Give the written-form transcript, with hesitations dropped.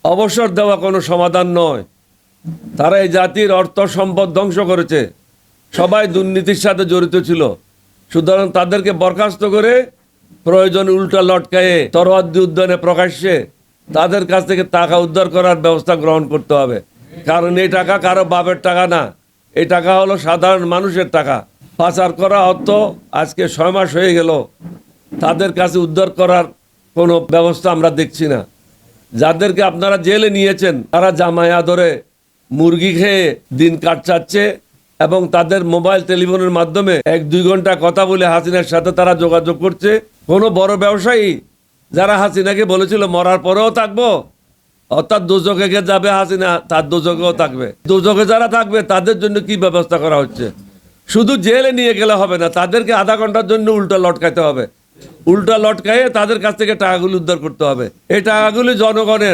অবসর দেওয়া কোনো সমাধান নয়। তারা এই জাতির অর্থ সম্পদ ধ্বংস করেছে, সবাই দুর্নীতির সাথে জড়িত ছিল। সুতরাং তাদেরকে বরখাস্ত করে প্রয়োজন উল্টা লটকায়ে তরোয়ার দিয়ে উদ্যানে প্রকাশ্যে তাদের কাছ থেকে টাকা উদ্ধার করার ব্যবস্থা গ্রহণ করতে হবে। কারণ এই টাকা কারো বাপের টাকা না, এই টাকা হলো সাধারণ মানুষের টাকা। পাচার করা অর্থ আজকে 6 মাস হয়ে গেল, তাদের কাছে উদ্ধার করার কোনো ব্যবস্থা আমরা দেখছি না। যাদেরকে আপনারা জেলে নিয়েছেন তারা জামায়া ধরে মুরগি খেয়ে দিন কাটাচ্ছে এবং তাদের মোবাইল টেলিফোনের মাধ্যমে 1-2 ঘন্টা কথা বলে হাসিনার সাথে তারা যোগাযোগ করছে। কোনো বড় ব্যবসায়ী যারা হাসিনাকে বলেছিল মরার পরেও থাকবো, অর্থাৎ দোজখে যাবে হাসিনা, তার দোজখেও থাকবে। দোজখে যারা থাকবে তাদের জন্য কি ব্যবস্থা করা হচ্ছে? শুধু জেলে নিয়ে গেলে হবে না, তাদেরকে আধা ঘন্টার জন্য উল্টা লটকাইতে হবে। উল্টা লটকাইয়ে তাদের কাছ থেকে টাকাগুলি উদ্ধার করতে হবে। এই টাকাগুলি জনগণের।